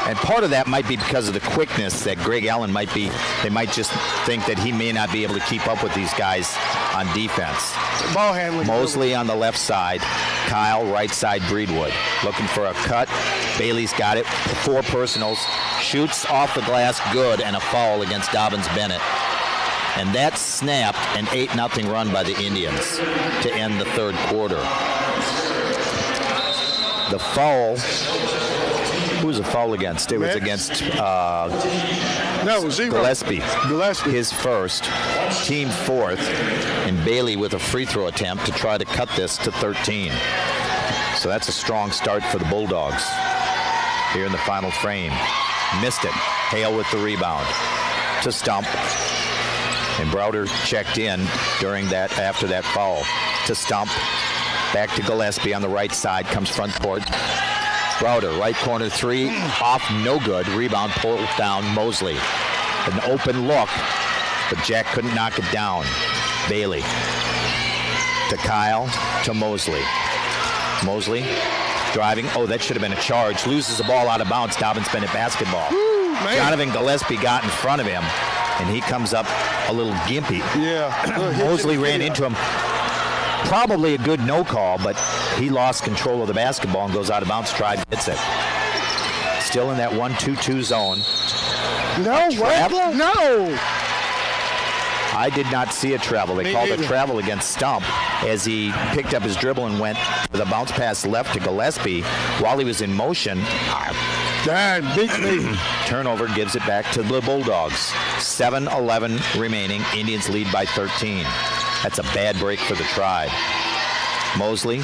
And part of that might be because of the quickness that Greg Allen might be. They might just think that he may not be able to keep up with these guys on defense. Ball handling. Mosley on the left side. Kyle, right side, Breedwood. Looking for a cut. Bailey's got it. 4 personals. Shoots off the glass, good, and a foul against Dobyns Bennett. And that snapped an 8-0 run by the Indians to end the third quarter. The foul, who was the foul against? It was against Gillespie. His first, team fourth, and Bailey with a free throw attempt to try to cut this to 13. So that's a strong start for the Bulldogs here in the final frame. Missed it. Hale with the rebound to Stump. And Browder checked in after that foul to Stump. Back to Gillespie on the right side, comes front court. Browder, right corner 3, off, no good. Rebound pulled down, Mosley. An open look, but Jack couldn't knock it down. Bailey to Kyle, to Mosley. Mosley driving, that should have been a charge. Loses the ball out of bounds, Dobyns Bennett basketball. Jonathan Gillespie got in front of him, and he comes up a little gimpy. Yeah. Mosley ran into him. Probably a good no call, but he lost control of the basketball and goes out of bounds. Tribe hits it. Still in that 1-2-2 zone. No, what? No. I did not see a travel. They called a travel against Stump as he picked up his dribble and went with a bounce pass left to Gillespie while he was in motion. Beats me. Turnover gives it back to the Bulldogs. 7:11 remaining. Indians lead by 13. That's a bad break for the Tribe. Mosley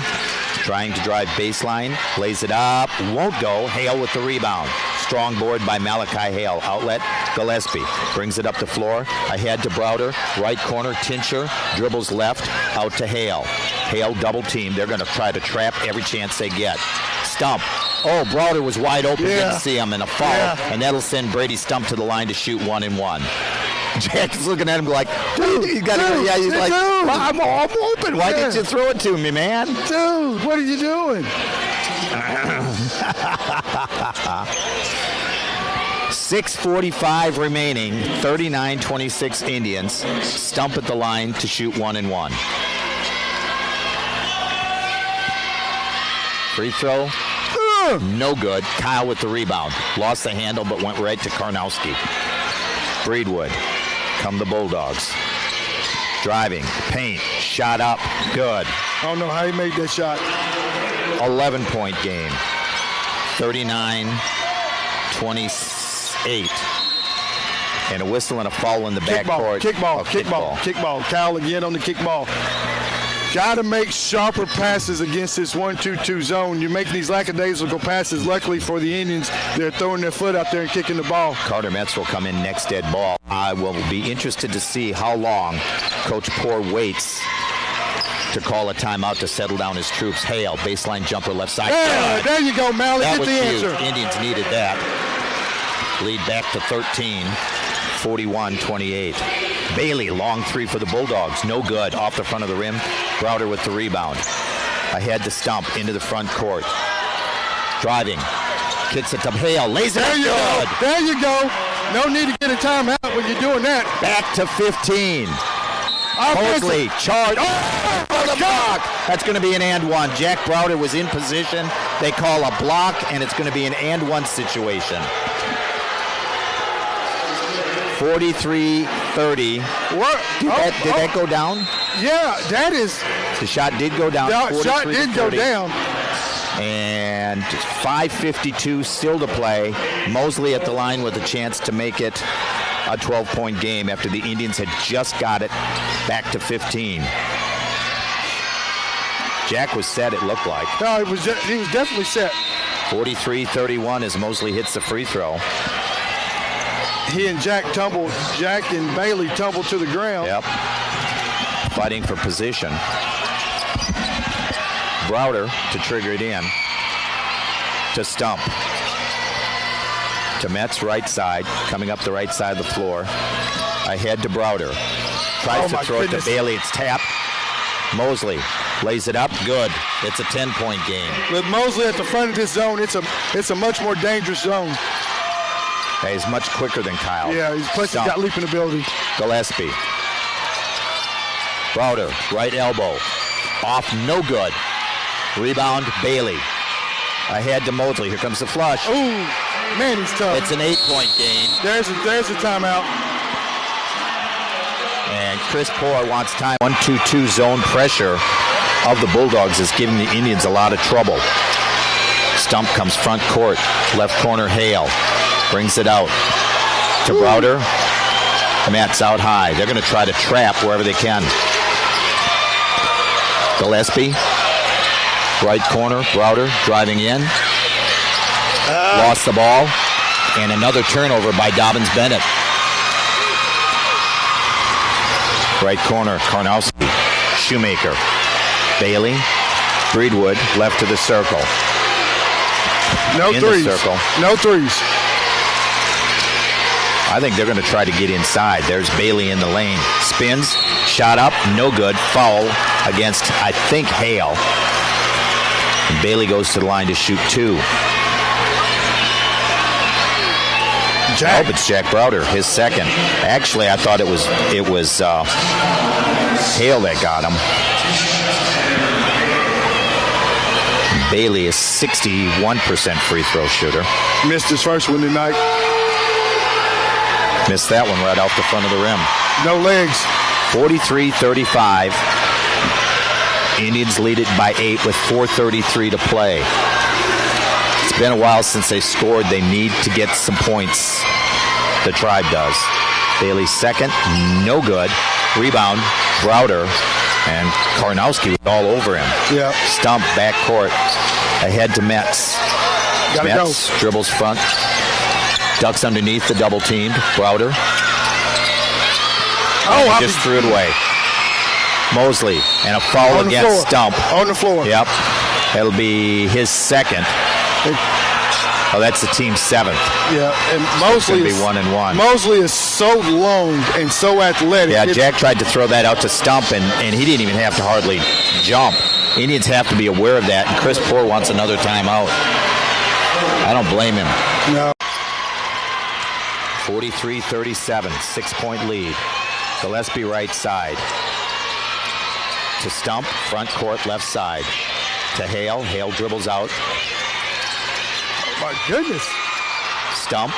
trying to drive baseline, lays it up, won't go. Hale with the rebound. Strong board by Malachi Hale. Outlet, Gillespie brings it up the floor. Ahead to Browder. Right corner, Tincher dribbles left, out to Hale. Hale double team. They're going to try to trap every chance they get. Stump. Browder was wide open. Didn't see him in a foul. And that'll send Brady Stump to the line to shoot 1-and-1. Jack's looking at him like, dude, you gotta go. Yeah, he's like, I'm open. Why didn't you throw it to me, man? Dude, what are you doing? 6:45 remaining, 39-26 Indians. Stump at the line to shoot 1-and-1. Free throw, no good. Kyle with the rebound. Lost the handle, but went right to Karnowski. Breedwood. Come the Bulldogs. Driving, paint, shot up, good. I don't know how he made that shot. 11-point game. 39-28. And a whistle and a foul in the backcourt. Kickball. Kyle again on the kickball. Got to make sharper passes against this 1-2-2 zone. You're making these lackadaisical passes. Luckily for the Indians, they're throwing their foot out there and kicking the ball. Carter Metz will come in next dead ball. I will be interested to see how long Coach Poore waits to call a timeout to settle down his troops. Hale, baseline jumper left side. There you go, Mallett. That Get was the huge. answer. Indians needed that. Lead back to 13, 41-28. Bailey, long three for the Bulldogs. No good. Off the front of the rim. Browder with the rebound. Ahead to Stump into the front court. Driving. Kicks it to Hale. Lays it good. There you go. No need to get a timeout when you're doing that. Back to 15. Mosley, charge. For the block. That's going to be an and one. Jack Browder was in position. They call a block, and it's going to be an and one situation. 43-30. Did that go down? Yeah, that is. The shot did go down. The shot did go down. And 5:52 still to play. Mosley at the line with a chance to make it a 12-point game after the Indians had just got it back to 15. Jack was set, it looked like. No, he was definitely set. 43-31 as Mosley hits the free throw. He and Jack and Bailey tumbled to the ground. Yep. Fighting for position. Browder to trigger it in. To Stump. To Metz, right side. Coming up the right side of the floor. Ahead to Browder. Tries to throw it to Bailey. It's tapped. Mosley lays it up. Good. It's a 10-point game. With Mosley at the front of this zone, it's a much more dangerous zone. He's much quicker than Kyle. Yeah, he's got leaping ability. Gillespie. Browder, right elbow. Off, no good. Rebound, Bailey. Ahead to Mosley. Here comes the flush. Ooh, man, he's tough. It's an 8-point gain. There's a timeout. And Chris Poore wants time. 1-2-2 zone pressure of the Bulldogs is giving the Indians a lot of trouble. Stump comes front court. Left corner, Hale. Brings it out to Browder. Matt's out high. They're going to try to trap wherever they can. Gillespie. Right corner, Browder driving in. Lost the ball. And another turnover by Dobyns Bennett. Right corner, Karnowski. Shoemaker. Bailey. Breedwood left to the circle. No threes. The circle. No threes. I think they're going to try to get inside. There's Bailey in the lane. Spins. Shot up. No good. Foul against, I think, Hale. And Bailey goes to the line to shoot 2. I hope it's Jack Browder, his second. Actually, I thought it was Hale that got him. Bailey is 61% free throw shooter. Missed his first one tonight. Missed that one right off the front of the rim. No legs. 43-35. Indians lead it by 8 with 4:33 to play. It's been a while since they scored. They need to get some points. The Tribe does. Bailey second, no good. Rebound, Browder, and Karnowski was all over him. Yeah. Stump, back court, ahead to Metz. Gotta Metz go. Dribbles front, ducks underneath the double teamed. Browder. Oh, just threw it away. Mosley, and a foul against Stump. On the floor. Yep. It'll be his second. Oh, that's the team's 7th. Yeah, and Mosley is 1-1. Mosley is so long and so athletic. Yeah, Jack tried to throw that out to Stump, and he didn't even have to hardly jump. Indians have to be aware of that, and Chris Poore wants another timeout. I don't blame him. No. 43-37, 6-point lead. Gillespie right side. To Stump, front court, left side. To Hale. Hale dribbles out. My goodness. Stump.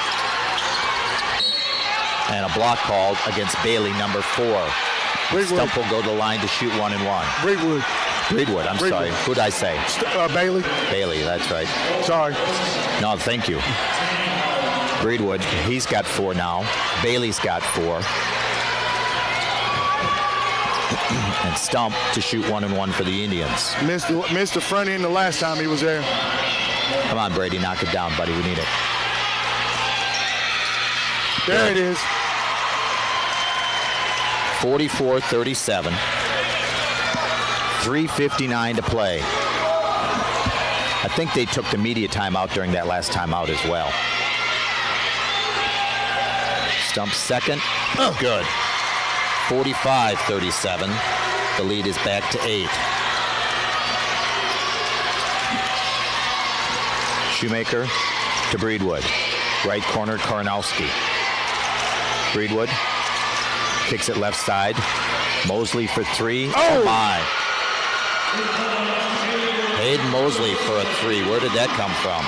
And a block called against Bailey, number 4. Breedwood. Stump will go to the line to shoot 1-1. Breedwood. Breedwood, I'm sorry. Who'd I say? Bailey. Bailey, that's right. Sorry. No, thank you. Breedwood, he's got 4 now. Bailey's got 4. And Stump to shoot 1-1 for the Indians. Missed the front end the last time he was there. Come on, Brady, knock it down, buddy. We need it. There it is. 44-37. 3:59 to play. I think they took the media timeout during that last timeout as well. Stump second. Oh, good. 45-37. The lead is back to 8. Shoemaker to Breedwood. Right corner, Karnowski. Breedwood kicks it left side. Mosley for 3. Oh my. Hayden Mosley for a 3. Where did that come from?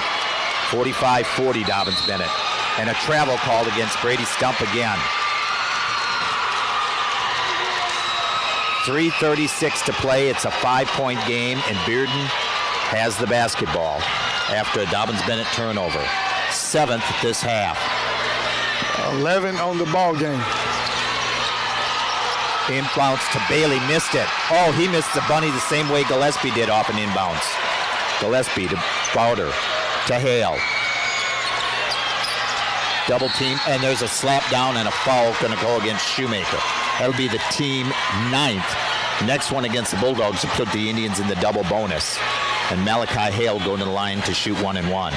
45-40, Dobyns Bennett. And a travel called against Brady Stump again. 3:36 to play. It's a 5-point game, and Bearden has the basketball after a Dobyns Bennett turnover. 7th this half. 11 on the ball game. Inbounds to Bailey, missed it. Oh, he missed the bunny the same way Gillespie did off an inbounds. Gillespie to Browder to Hale. Double team, and there's a slap down and a foul going to go against Shoemaker. That'll be the team 9th. Next one against the Bulldogs to put the Indians in the double bonus. And Malachi Hale going to the line to shoot 1-1.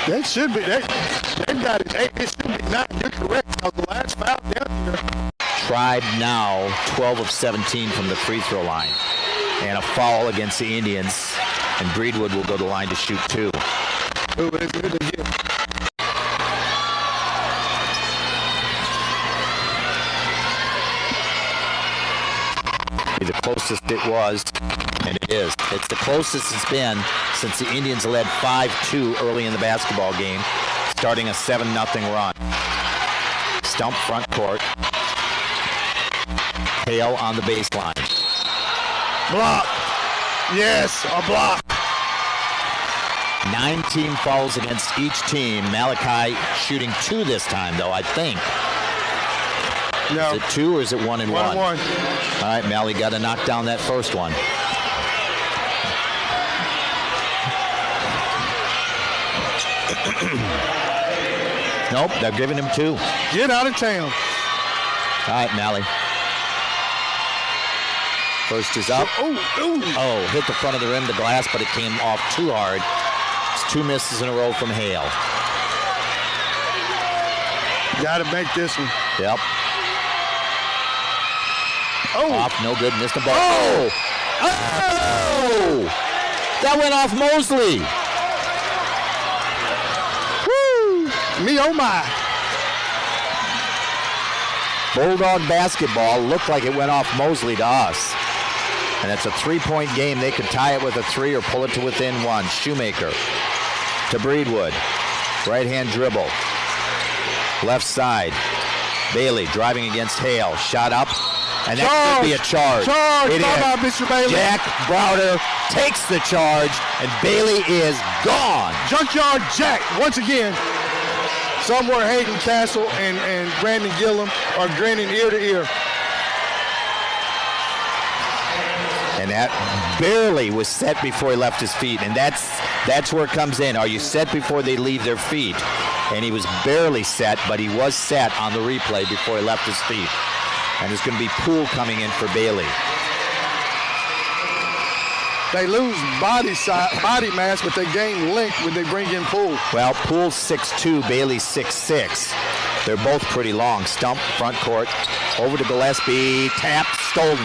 That should be, they've got it. It should be 9. You're correct. The last foul down here. Tribe now 12 of 17 from the free throw line. And a foul against the Indians. And Breedwood will go to the line to shoot 2. Who did they get? closest it was, and it is. It's the closest it's been since the Indians led 5-2 early in the basketball game, starting a 7-0 run. Stump front court. Hale on the baseline. Block. Yes, a block. 19 fouls against each team. Malachi shooting 2 this time, though, I think. No. Is it 2 or is it 1 and 1? 1 and 1. All right, Mally got to knock down that first one. Nope, they're giving him 2. Get out of town. All right, Mally. First is up. Oh, hit the front of the rim, the glass, but it came off too hard. It's 2 misses in a row from Hale. Got to make this one. Yep. Oh. Off, no good, missed the ball. Oh! That went off Mosley. Woo! Me, oh my. Bulldog basketball looked like it went off Mosley to us. And it's a 3-point game. They could tie it with a 3 or pull it to within 1. Shoemaker to Breedwood. Right-hand dribble. Left side. Bailey driving against Hale. Shot up. And that could be a charge. Charge! Bye-bye, Mr. Bailey. Jack Browder takes the charge, and Bailey is gone. Junkyard Jack, once again. Somewhere Hayden Castle and Brandon Gillum are grinning ear to ear. And that barely was set before he left his feet. And that's where it comes in. Are you set before they leave their feet? And he was barely set, but he was set on the replay before he left his feet. And there's going to be Poole coming in for Bailey. They lose body mass, but they gain length when they bring in Poole. Well, Poole's 6'2", Bailey's 6'6". They're both pretty long. Stump, front court, over to Gillespie, tap, stolen.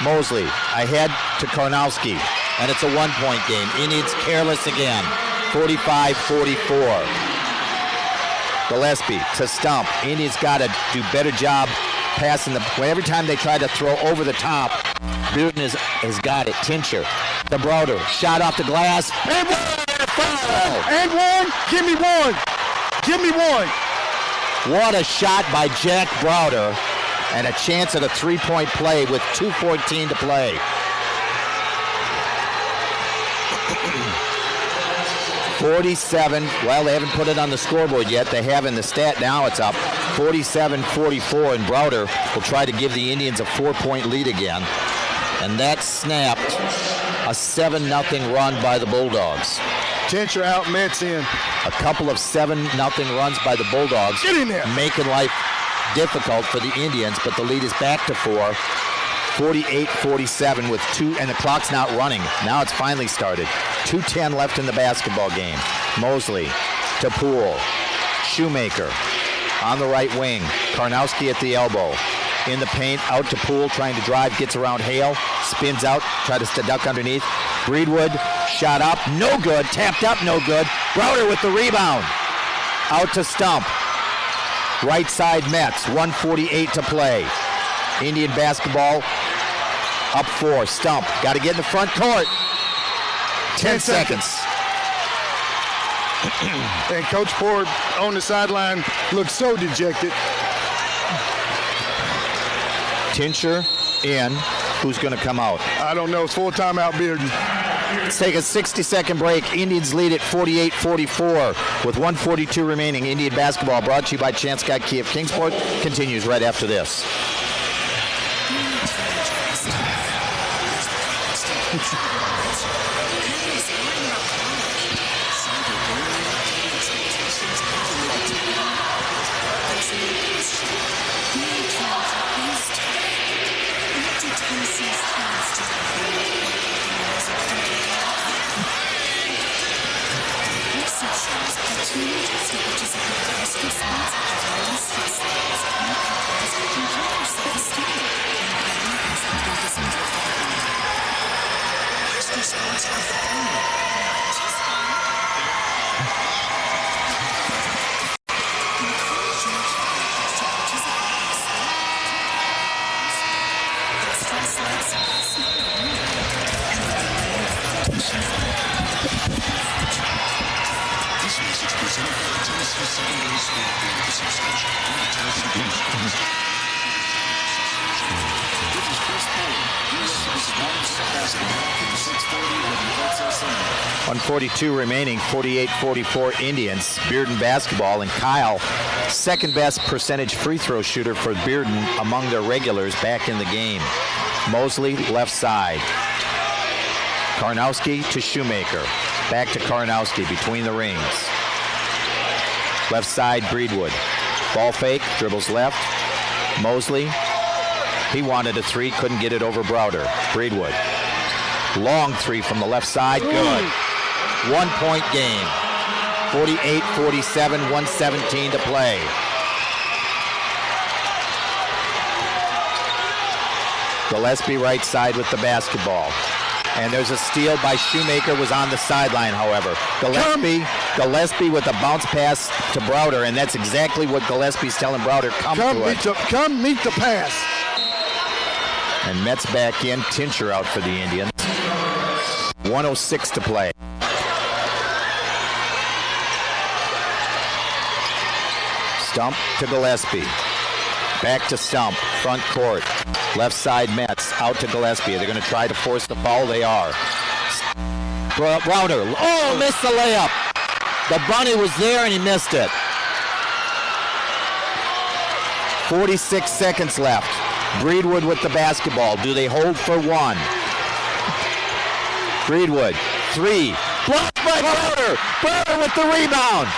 Mosley ahead to Karnowski, and it's a 1-point game. Indians careless again, 45-44. Gillespie to Stump. Indians got to do better job passing every time they try to throw over the top. Bearden has got it. Tincher to Browder, shot off the glass, and And one, give me one. Give me one. What a shot by Jack Browder, and a chance at a 3-point play with 2:14 to play. 47, well, they haven't put it on the scoreboard yet. They have in the stat now. It's up 47-44, and Browder will try to give the Indians a 4-point lead again. And that snapped a 7-0 run by the Bulldogs. Tincher out, Mets in. A couple of 7-0 runs by the Bulldogs. Get in there. Making life difficult for the Indians, but the lead is back to 4. 48-47 with 2, and the clock's not running. Now it's finally started. 2:10 left in the basketball game. Mosley to Poole. Shoemaker on the right wing. Karnowski at the elbow. In the paint, out to Poole, trying to drive, gets around Hale, spins out, tries to duck underneath. Breedwood, shot up, no good, tapped up, no good. Browder with the rebound. Out to Stump. Right side Mets, 1:48 to play. Indian basketball up 4. Stump, got to get in the front court. 10 seconds. And Coach Ford on the sideline looks so dejected. Tincher in. Who's going to come out? I don't know. It's full timeout, Bearden. Let's take a 60-second break. Indians lead at 48-44 with 1:42 remaining. Indian basketball brought to you by Chance Guy Kia of Kingsport continues right after this. presented by the Tennessee Secondary School Board Association and the Tennessee Basketball Association. This is Chris Paul. USC basketball from 640 WXSN. 142 remaining, 48-44 Indians. Bearden basketball, and Kyle, second best percentage free throw shooter for Bearden among their regulars back in the game. Mosley, left side. Karnowski to Shoemaker. Back to Karnowski between the rings. Left side, Breedwood. Ball fake, dribbles left. Mosley, he wanted a three, couldn't get it over Browder. Breedwood. Long three from the left side, good. 1 point game. 48-47, 1:17 to play. Gillespie right side with the basketball. And there's a steal by Shoemaker, was on the sideline, however. Gillespie with a bounce pass to Browder, and that's exactly what Gillespie's telling Browder, come meet the pass. And Metz back in, Tincher out for the Indians. 1:06 to play. Stump to Gillespie. Back to Stump, front court. Left side Metz, out to Gillespie. They're going to try to force the foul. They are. Browder, missed the layup. The bunny was there and he missed it. 46 seconds left. Breedwood with the basketball. Do they hold for one? Breedwood, three. Blocked by Browder. Browder with the rebound.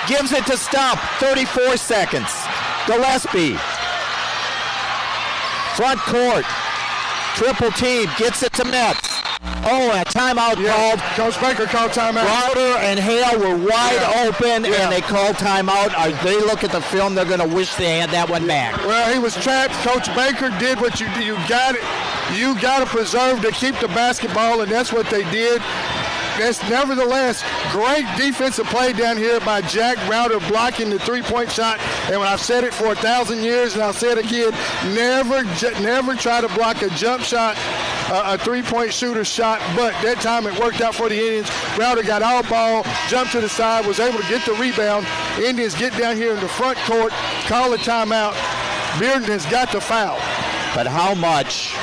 Gives it to Stump. 34 seconds. Gillespie. Front court. Triple team. Gets it to Metz. A timeout called. Coach Baker called timeout. Browder and Hale were wide open, and they called timeout. They look at the film, they're going to wish they had that one back. Well, he was trapped. Coach Baker did what you got it. You got to preserve to keep the basketball, and that's what they did. That's nevertheless great defensive play down here by Jack Browder blocking the three-point shot. And when I've said it for 1,000 years, and I'll say it again, never try to block a jump shot, a three-point shooter shot. But that time it worked out for the Indians. Browder got all ball, jumped to the side, was able to get the rebound. Indians get down here in the front court, call a timeout. Bearden has got to foul. But how much?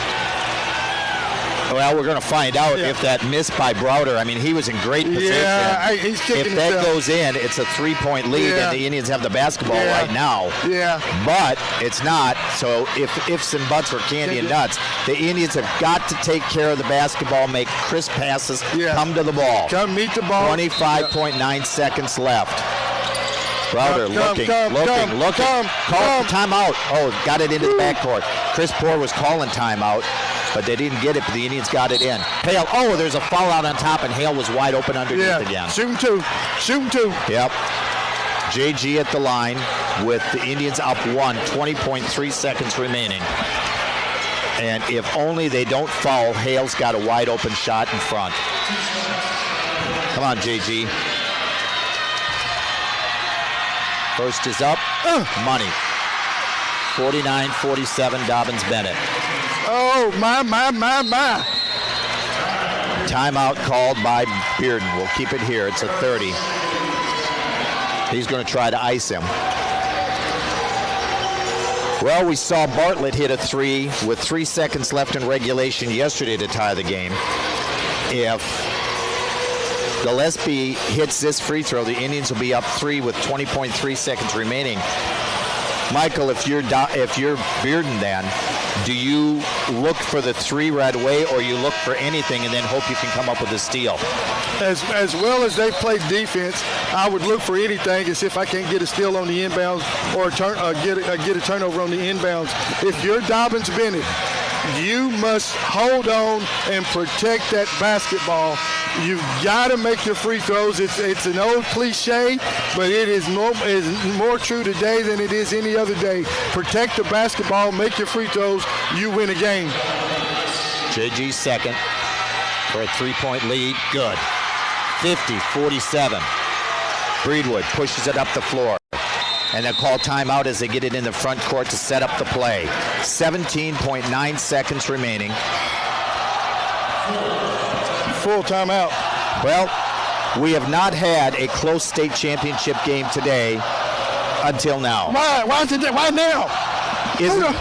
Well, we're going to find out if that miss by Browder. I mean, he was in great position. Yeah, he's kicking If that himself. goes in, it's a three-point lead, and the Indians have the basketball right now. Yeah. But it's not. So if ifs and buts were candy and nuts, the Indians have got to take care of the basketball, make crisp passes, come to the ball. Come meet the ball. 25.9 seconds left. Browder looking. Call timeout. Got it into the backcourt. Chris Poore was calling timeout, but they didn't get it, but the Indians got it in. Hale, there's a foul out on top, and Hale was wide open underneath again. Shooting two. Yep. JG at the line with the Indians up 20.3 seconds remaining. And if only they don't foul, Hale's got a wide open shot in front. Come on, JG. First is up. Money. 49-47, Dobyns Bennett. Oh, my. Timeout called by Bearden. We'll keep it here. It's a 30. He's going to try to ice him. Well, we saw Bartlett hit a three with 3 seconds left in regulation yesterday to tie the game. If Gillespie hits this free throw, the Indians will be up 3 with 20.3 seconds remaining. Michael, if you're Bearden, then do you look for the three right away, or you look for anything and then hope you can come up with a steal? As well as they played defense, I would look for anything as if I can't get a steal on the inbounds or get a turnover on the inbounds. If you're Dobyns Bennett, you must hold on and protect that basketball. You've got to make your free throws. It's an old cliche, but it is more true today than it is any other day. Protect the basketball, make your free throws, you win a game. JG second for a three-point lead. Good. 50-47. Breedwood pushes it up the floor. And they'll call timeout as they get it in the front court to set up the play. 17.9 seconds remaining. Full timeout. Well, We have not had a close state championship game today until now. Why? Why now?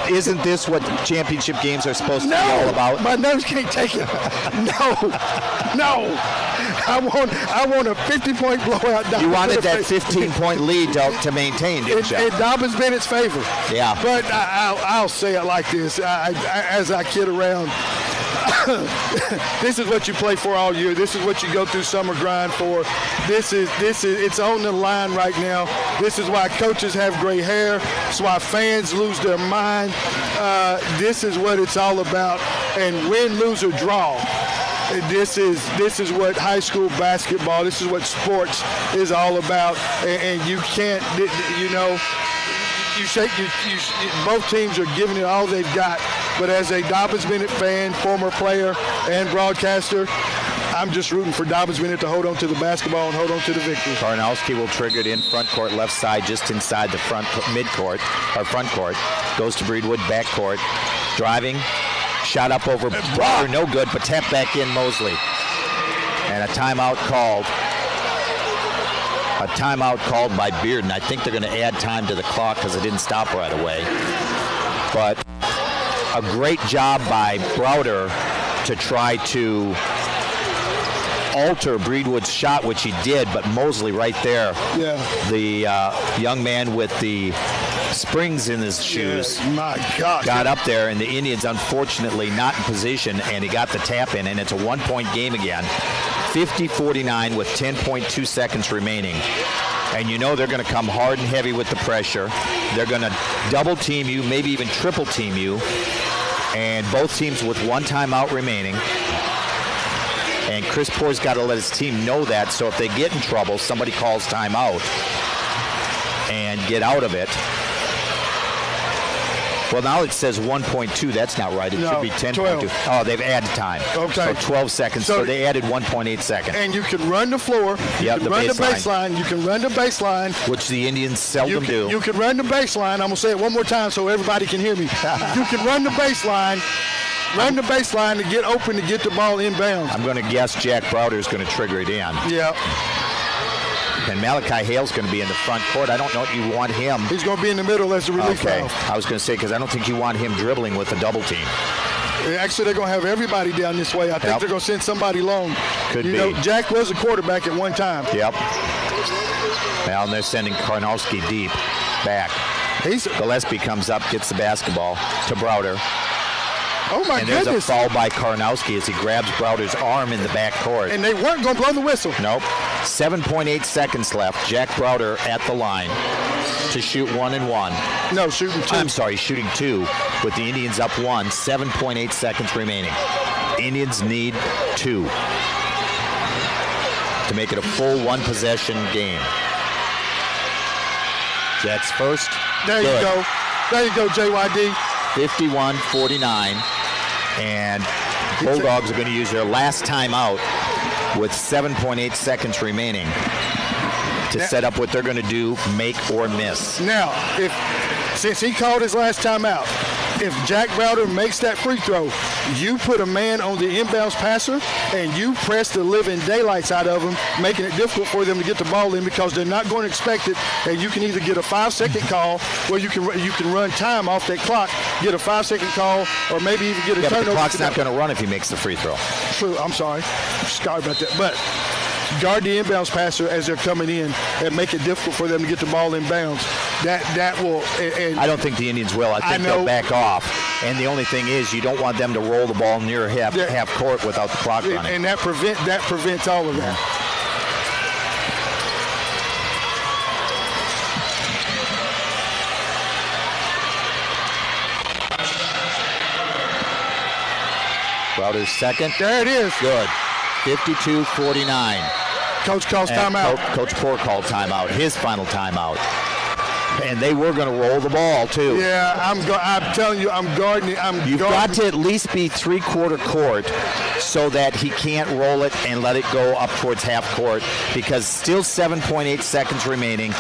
Isn't this what championship games are supposed to be all about? My nerves can't take it. No. I want a 50-point blowout. You wanted that 15-point lead to maintain, didn't you? In Dobyns Bennett's favor. Yeah. But I'll say it like this. As I kid around, this is what you play for all year. This is what you go through summer grind for. This is it's on the line right now. This is why coaches have gray hair. It's why fans lose their mind. This is what it's all about. And win, lose, or draw. This is what high school basketball, this is what sports is all about. And you can't, both teams are giving it all they've got. But as a Dobyns Bennett fan, former player and broadcaster, I'm just rooting for Dobyns Bennett to hold on to the basketball and hold on to the victory. Karnowski will trigger it in front court, left side, just inside the front court. Goes to Breedwood, back court. Driving, shot up over Browder, no good, but tapped back in Mosley. And a timeout called. A timeout called by Bearden. I think they're going to add time to the clock because it didn't stop right away. But a great job by Browder to try to alter Breedwood's shot, which he did, but Mosley right there, the young man with the springs in his shoes, my gosh, got up there, and the Indians unfortunately not in position, and he got the tap in, and it's a 1-point game again. 50-49 with 10.2 seconds remaining. And you know they're going to come hard and heavy with the pressure. They're going to double team you, maybe even triple team you. And both teams with one timeout remaining. And Chris Poor's got to let his team know that, so if they get in trouble, somebody calls timeout and get out of it. Well, now it says 1.2. That's not right. It should be 10.2. Oh, they've added time. Okay. So 12 seconds. So they added 1.8 seconds. And you can run the floor. You can run the baseline. You can run the baseline. Which the Indians seldom do. You can run the baseline. I'm going to say it one more time so everybody can hear me. You can run the baseline. Run the baseline to get open to get the ball inbounds. I'm going to guess Jack Browder is going to trigger it in. Yeah. And Malachi Hale's going to be in the front court. I don't know if you want him. He's going to be in the middle as a relief valve. I was going to say, because I don't think you want him dribbling with a double team. Actually, they're going to have everybody down this way. I think they're going to send somebody long. Could be. Jack was a quarterback at one time. Yep. Well, and they're sending Karnowski deep back. Gillespie comes up, gets the basketball to Browder. Oh, my goodness. And there's a foul by Karnowski as he grabs Browder's arm in the back court. And they weren't going to blow the whistle. Nope. 7.8 seconds left. Jack Browder at the line to shoot 1-1. No, shooting 2. I'm sorry, shooting 2 with the Indians up 1. 7.8 seconds remaining. Indians need 2 to make it a full one-possession game. Jack's first. There you go. There you go, JYD. 51-49. And Bulldogs are going to use their last timeout with 7.8 seconds remaining to set up what they're going to do, make or miss. Now, since he called his last timeout, if Jack Browder makes that free throw, you put a man on the inbounds passer and you press the living daylights out of them, making it difficult for them to get the ball in because they're not going to expect it. And you can either get a 5-second call where you can run time off that clock, get a 5-second call, or maybe even get a turnover. But the clock's not going to run if he makes the free throw. True. I'm sorry. Sorry about that. But guard the inbounds passer as they're coming in and make it difficult for them to get the ball inbounds. That will. And I don't think the Indians will. I think they'll back off. And the only thing is, you don't want them to roll the ball near half court without the clock running. And that prevents all of that. Browder's second. There it is. Good. 52-49. Coach calls timeout. Coach Poor called timeout. His final timeout. And they were going to roll the ball, too. Yeah, I'm telling you, I'm guarding. You've got to at least be three-quarter court so that he can't roll it and let it go up towards half court because still 7.8 seconds remaining.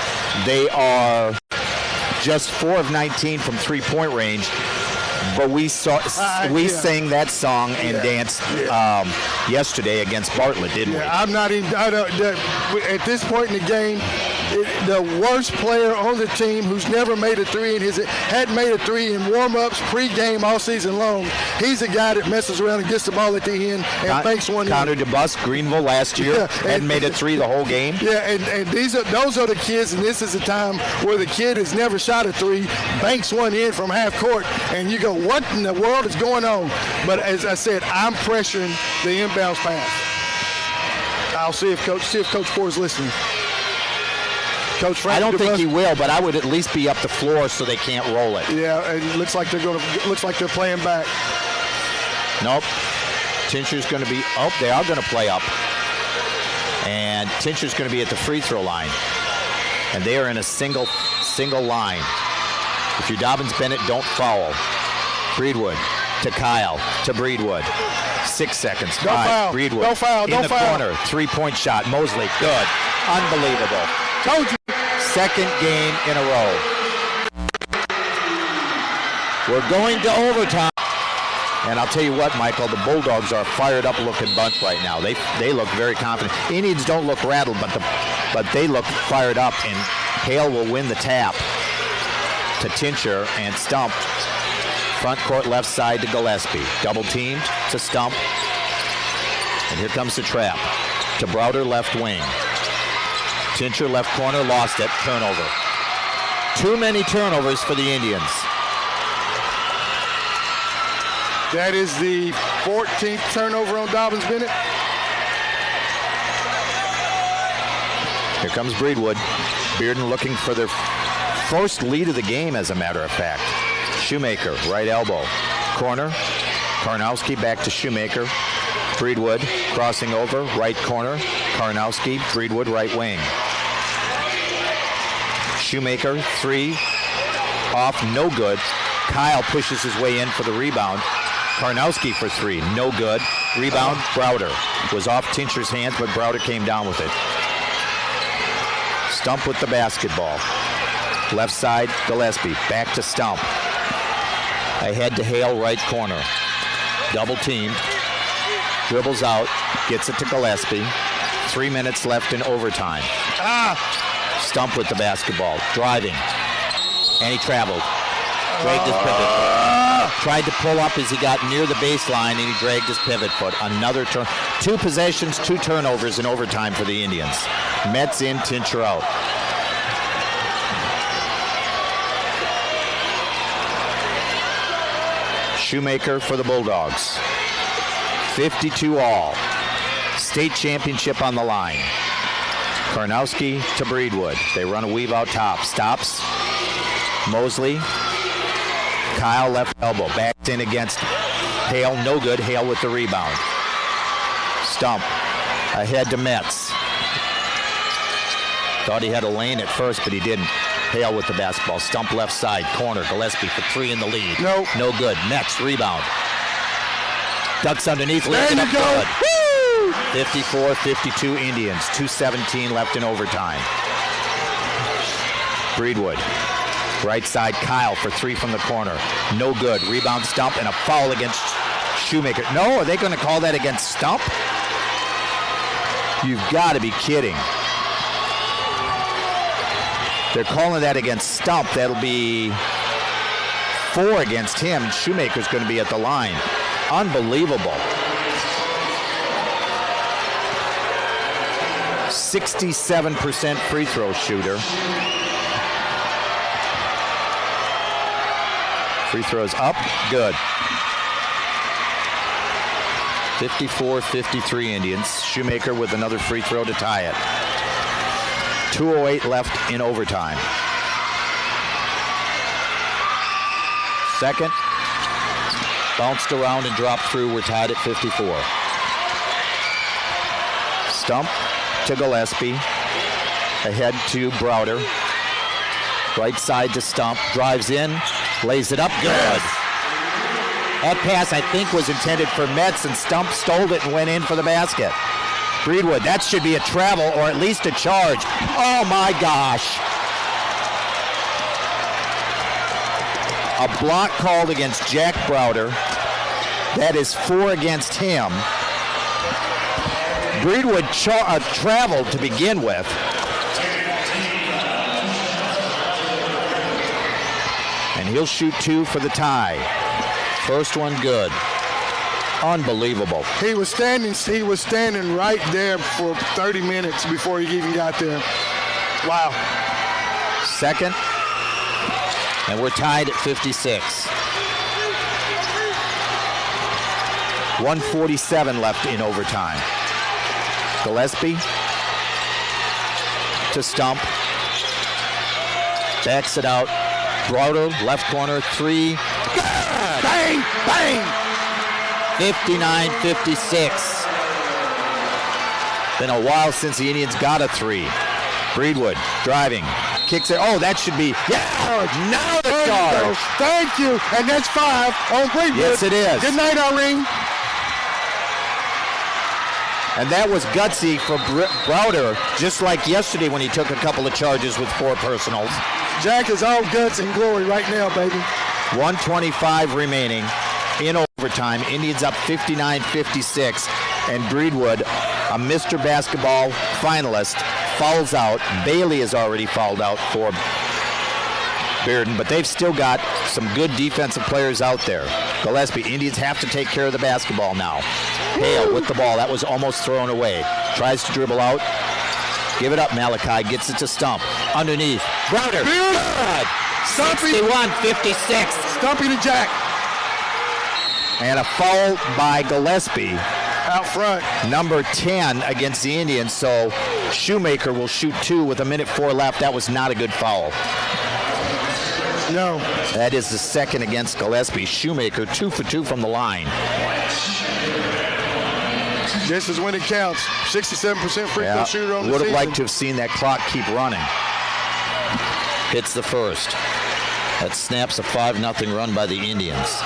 They are just 4 of 19 from three-point range. But we sang that song and danced yesterday against Bartlett, didn't we? I'm not even. At this point in the game, the worst player on the team who's never made a three hadn't made a three in warm-ups, pre-game all season long. He's the guy that messes around and gets the ball at the end and banks one. Connor DeBus, Greenville last year, hadn't made a three the whole game. Yeah, and those are the kids, and this is the time where the kid has never shot a three, banks one in from half court, and you go, what in the world is going on? But as I said, I'm pressuring the inbounds pass. I'll see if Coach Ford is listening. Coach Frank, I don't think he will, but I would at least be up the floor so they can't roll it. Yeah, it looks like they're playing back. Nope. Tincher's going to be. Oh, they are going to play up, and Tincher's going to be at the free throw line, and they are in a single line. If you're Dobyns Bennett, don't foul. Breedwood to Kyle to Breedwood. 6 seconds. Don't foul. Breedwood. Don't foul. In Don't the foul. corner. 3-point shot. Mosley. Good. Unbelievable. Told you. Second game in a row. We're going to overtime. And I'll tell you what, Michael, the Bulldogs are a fired up looking bunch right now. They look very confident. Indians don't look rattled, but they look fired up, and Hale will win the tap to Tincher and Stump. Front court left side to Gillespie. Double teamed to Stump. And here comes the trap to Browder left wing. Tincher left corner, lost it, turnover. Too many turnovers for the Indians. That is the 14th turnover on Dobyns Bennett. Here comes Breedwood. Bearden looking for their first lead of the game, as a matter of fact. Shoemaker, right elbow. Corner. Karnowski back to Shoemaker. Breedwood crossing over, right corner. Karnowski, Breedwood, right wing. Shoemaker, three. Off, no good. Kyle pushes his way in for the rebound. Karnowski for three, no good. Rebound, Browder. Was off Tincher's hands, but Browder came down with it. Stump with the basketball. Left side, Gillespie. Back to Stump. Ahead to Hale, right corner. Double teamed. Dribbles out. Gets it to Gillespie. 3 minutes left in overtime. Stump with the basketball. Driving. And he traveled. Dragged his pivot foot. Tried to pull up as he got near the baseline, and he dragged his pivot foot. Another turn. 2 possessions, 2 turnovers in overtime for the Indians. Mets in, Tincher out. Shoemaker for the Bulldogs. 52 all. State championship on the line. Karnowski to Breedwood. They run a weave out top. Stops. Mosley. Kyle left elbow. Backed in against Hale. No good. Hale with the rebound. Stump. Ahead to Metz. Thought he had a lane at first, but he didn't. Hale with the basketball. Stump left side. Corner. Gillespie for 3 in the lead. Nope. No good. Metz rebound. Ducks underneath. There you go. 54-52 Indians. 2:17 left in overtime. Breedwood. Right side, Kyle for 3 from the corner. No good. Rebound, Stump, and a foul against Shoemaker. No, are they going to call that against Stump? You've got to be kidding. They're calling that against Stump. That'll be 4 against him. Shoemaker's going to be at the line. Unbelievable. 67% free throw shooter. Free throws up, good. 54-53 Indians. Shoemaker with another free throw to tie it. 2:08 left in overtime. Second. Bounced around and dropped through. We're tied at 54. Stump to Gillespie. Ahead to Browder. Right side to Stump. Drives in. Lays it up. Good. That pass, I think, was intended for Metz, and Stump stole it and went in for the basket. Breedwood, that should be a travel or at least a charge. Oh, my gosh. a block called against Jack Browder. That is 4 against him. Breedwood traveled to begin with. And he'll shoot 2 for the tie. First one good. Unbelievable. He was standing right there for 30 minutes before he even got there. Wow. Second. And we're tied at 56. 1:47 left in overtime. Gillespie to Stump. Backs it out. Browder, left corner, 3. Bang! Bang! 59-56. Been a while since the Indians got a 3. Breedwood driving. Kicks it. Oh, that should be. Yeah! Now the charge. Thank you. And that's 5 on Breedwood. Yes, it is. Good night, Irene. And that was gutsy for Browder, just like yesterday when he took a couple of charges with 4 personals. Jack is all guts and glory right now, baby. 1:25 remaining in overtime. Indians up 59-56. And Breedwood, a Mr. Basketball finalist, fouls out. Bailey is already fouled out for Bearden, but they've still got some good defensive players out there. Gillespie, Indians have to take care of the basketball now. Hale with the ball. That was almost thrown away. Tries to dribble out. Give it up, Malachi. Gets it to Stump. Underneath. Browder. Good. 61-56. Stumpy to Jack. And a foul by Gillespie. Out front. Number 10 against the Indians. So Shoemaker will shoot 2 with 1:04 left. That was not a good foul. No. That is the second against Gillespie. Shoemaker 2 for 2 from the line. This is when it counts. 67% free throw shooter on the Would have season. liked to have seen that clock keep running. Hits the first. That snaps a 5-0 run by the Indians.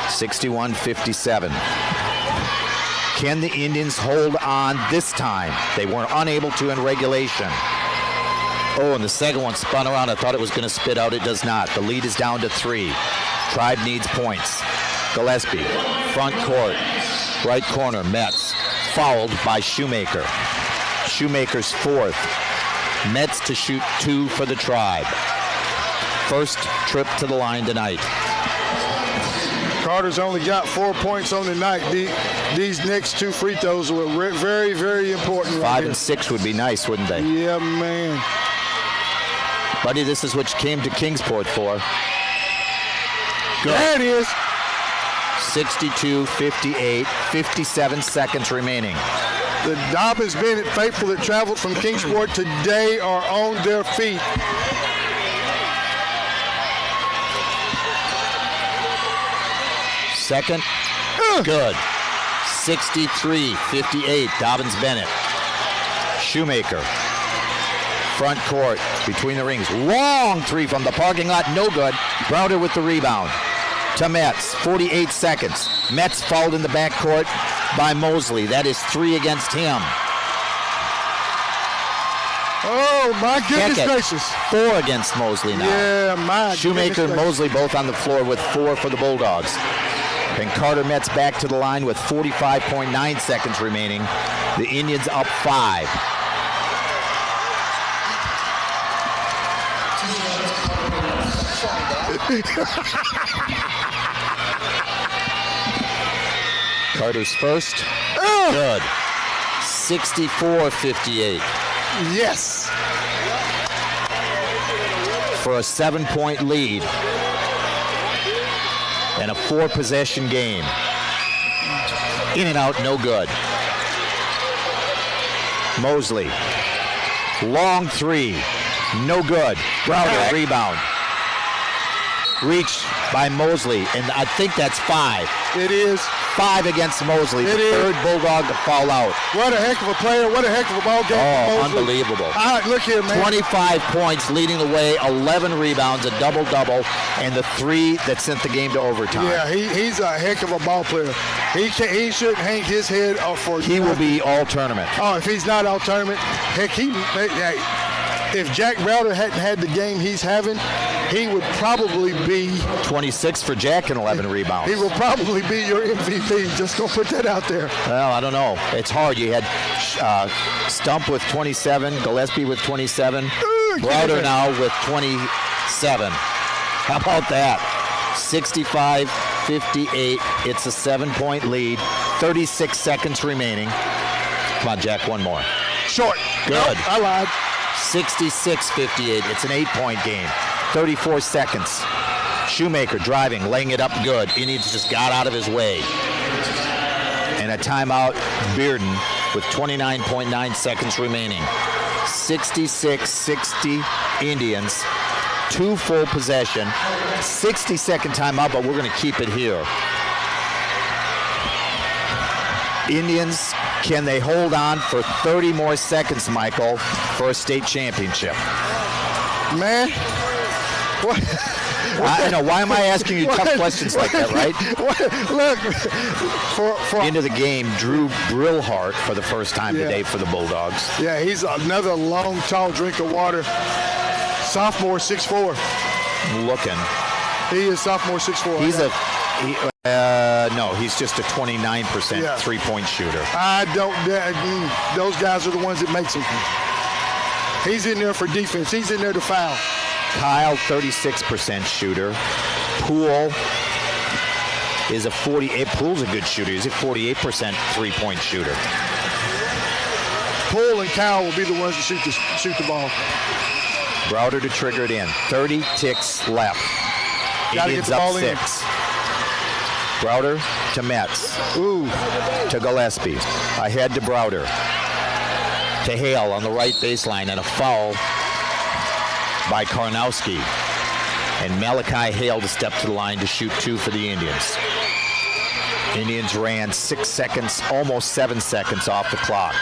61-57. Can the Indians hold on this time? They were unable to in regulation. Oh, and the second one spun around. I thought it was going to spit out. It does not. The lead is down to 3. Tribe needs points. Gillespie, front court, right corner, Metz, fouled by Shoemaker. Shoemaker's 4th. Metz to shoot 2 for the Tribe. First trip to the line tonight. Carter's only got 4 points on the night. These next 2 free throws were very, very important. 5 and 6 would be nice, wouldn't they? Yeah, man. Buddy, this is what you came to Kingsport for. Good. There it is. 62-58, 57 seconds remaining. The Dobyns Bennett faithful that traveled from Kingsport today are on their feet. Second, good. 63-58, Dobyns Bennett. Shoemaker, front court, between the rings. Long 3 from the parking lot, no good. Browder with the rebound. To Metz, 48 seconds. Metz fouled in the backcourt by Mosley. That is 3 against him. Oh, my goodness gracious. 4 against Mosley now. Yeah, my Shoemaker and Mosley both on the floor with 4 for the Bulldogs. And Carter Metz back to the line with 45.9 seconds remaining. The Indians up 5. Carter's first. Good. 64-58. Yes. For a 7-point lead. And a 4-possession game. In and out, no good. Mosley. Long 3. No good. Browder, rebound. Reach by Mosley, and I think that's 5. It is. 5 against Mosley. It the is. Third Bulldog to fall out. What a heck of a player. What a heck of a ball game for Mosley. Unbelievable. All right, look here, man. 25 points leading the way, 11 rebounds, a double-double, and the 3 that sent the game to overtime. Yeah, he's a heck of a ball player. He shouldn't hang his head up for. He will be all tournament. Oh, if he's not all tournament, heck, if Jack Browder hadn't had the game he's having, he would probably be 26 for Jack and 11 rebounds. He will probably be your MVP. Just gonna put that out there. Well, I don't know. It's hard. You had Stump with 27, Gillespie with 27, Browder now with 27. How about that? 65-58. It's a 7-point lead. 36 seconds remaining. Come on, Jack, one more. Short. Good. Nope, I lied. 66-58. It's an 8-point game. 34 seconds. Shoemaker driving, laying it up good. Indians just got out of his way. And a timeout, Bearden with 29.9 seconds remaining. 66-60 Indians. 2 full possession. 60-second timeout, but we're going to keep it here. Indians, can they hold on for 30 more seconds, Michael, for a state championship? Man, what? I know. Why am I asking you tough questions like that, right? Look, for into the game, Drew Brillhart for the first time today for the Bulldogs. Yeah, he's another long, tall drink of water. Sophomore, 6'4". Looking. He is sophomore, 6'4". He's no, he's just a 29% three-point shooter. I don't. Those guys are the ones that makes him. He's in there for defense. He's in there to foul. Kyle, 36% shooter. Poole is a 48. Poole's a good shooter. He's a 48% three-point shooter. Poole and Kyle will be the ones to shoot the ball. Browder to trigger it in. 30 ticks left. Indians up 6. Browder to Metz. Ooh. To Gillespie. Ahead to Browder. To Hale on the right baseline, and a foul by Karnowski. And Malachi Hale to step to the line to shoot 2 for the Indians. Indians ran 6 seconds, almost 7 seconds off the clock.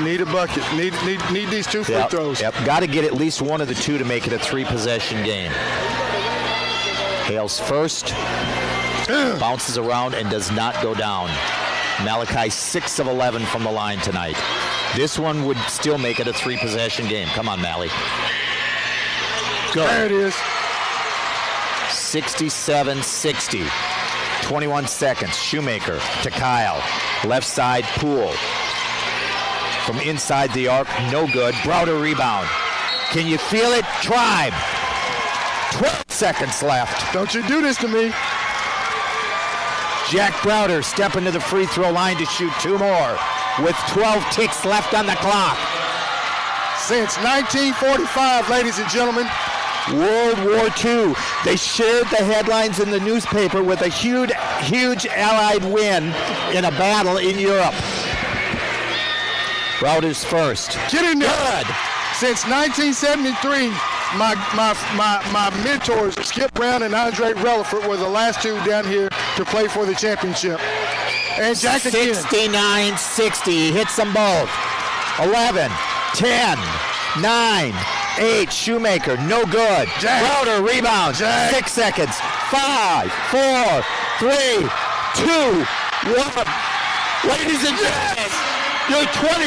Need a bucket. Need these 2 free throws. Yep. Got to get at least one of the 2 to make it a 3-possession game. Hale's first. Bounces around and does not go down. Malachi 6 of 11 from the line tonight. This one would still make it a 3-possession game. Come on, Mally. Good. There it is. 67-60. 21 seconds. Shoemaker to Kyle. Left side, Poole. From inside the arc, no good. Browder rebound. Can you feel it? Tribe. 12 seconds left. Don't you do this to me. Jack Browder stepping to the free throw line to shoot 2 more with 12 ticks left on the clock. Since 1945, ladies and gentlemen. World War II. They shared the headlines in the newspaper with a huge Allied win in a battle in Europe. Browder's first. Get in there. Good. Since 1973, my mentors, Skip Brown and Andre Relaford, were the last 2 down here to play for the championship. And Jack again. 69-60. He hits them both. 11, 10, 9, 8. Shoemaker, no good. Jack. Browder rebounds. Jack. 6 seconds. 5, 4, 3, 2, 1. Ladies and gentlemen, your 20